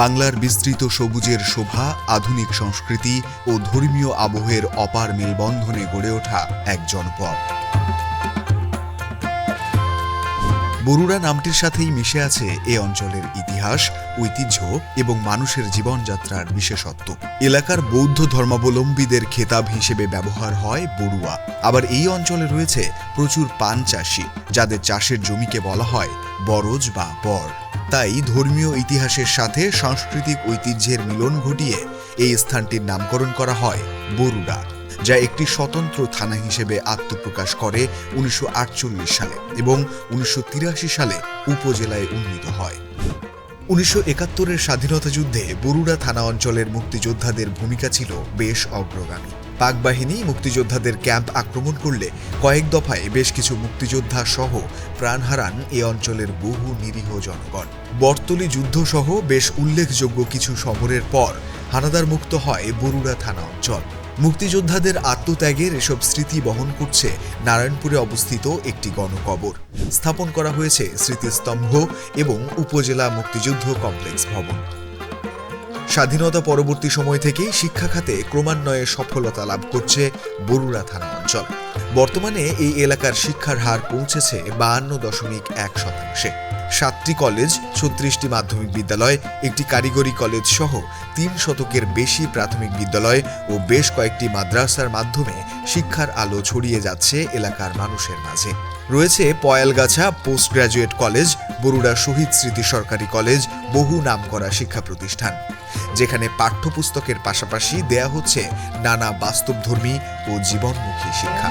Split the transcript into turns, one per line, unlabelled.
বাংলার বিস্তৃত সবুজের শোভা, আধুনিক সংস্কৃতি ও ধর্মীয় আবহের অপার মেলবন্ধনে গড়ে ওঠা এক জনপদ। বরুড়া নামটির সাথেই মিশে আছে এ অঞ্চলের ইতিহাস, ঐতিহ্য এবং মানুষের জীবনযাত্রার বিশেষত্ব। এলাকার বৌদ্ধ ধর্মাবলম্বীদের খেতাব হিসেবে ব্যবহার হয় বড়ুয়া। আবার এই অঞ্চলে রয়েছে প্রচুর পান চাষী, যাদের চাষের জমিকে বলা হয় বরজ বা বর। তাই ধর্মীয় ইতিহাসের সাথে সাংস্কৃতিক ঐতিহ্যের মিলন ঘটিয়ে এই স্থানটির নামকরণ করা হয় বরুড়া, যা একটি স্বতন্ত্র থানা হিসেবে আত্মপ্রকাশ করে 1948 সালে এবং 1983 সালে উপজেলায় উন্নীত হয়। 1971-এর স্বাধীনতা যুদ্ধে বরুড়া থানা অঞ্চলের মুক্তিযোদ্ধাদের ভূমিকা ছিল বেশ অগ্রগামী। পাক বাহিনী মুক্তিযোদ্ধাদের ক্যাম্প আক্রমণ করলে কয়েক দফায় বেশ কিছু মুক্তিযোদ্ধা সহ প্রাণ হারান এ অঞ্চলের বহু নিরীহ জনগণ। বর্তলী যুদ্ধ সহ বেশ উল্লেখযোগ্য কিছু সমরের পর হানাদার মুক্ত হয় বরুড়া থানা অঞ্চল। মুক্তিযোদ্ধাদের আত্মত্যাগের এসব স্মৃতি বহন করছে নারায়ণপুরে অবস্থিত একটি গণকবর। স্থাপন করা হয়েছে স্মৃতিস্তম্ভ এবং উপজেলা মুক্তিযুদ্ধ কমপ্লেক্স ভবন। স্বাধীনতা পরবর্তী সময় থেকেই শিক্ষা খাতে ক্রমান্বয়ে সফলতা লাভ করছে বরুড়া থানা অঞ্চল। বর্তমানে এই এলাকার শিক্ষার হার পৌঁছেছে 52.1%। 7টি কলেজ, 36টি মাধ্যমিক বিদ্যালয়, একটি কারিগরি কলেজ সহ 3 শতকের বেশি প্রাথমিক বিদ্যালয় ও বেশ কয়েকটি মাদ্রাসার মাধ্যমে শিক্ষার আলো ছড়িয়ে যাচ্ছে এলাকার মানুষের মাঝে। রয়েছে Payalgachha post graduate college, Barura Shahid Smriti Sarkari college, বহু নামকরা শিক্ষা প্রতিষ্ঠান, যেখানে পাঠ্যপুস্তকের পাশাপাশি দেয়া হচ্ছে নানা বাস্তবধর্মী ও জীবনমুখী শিক্ষা।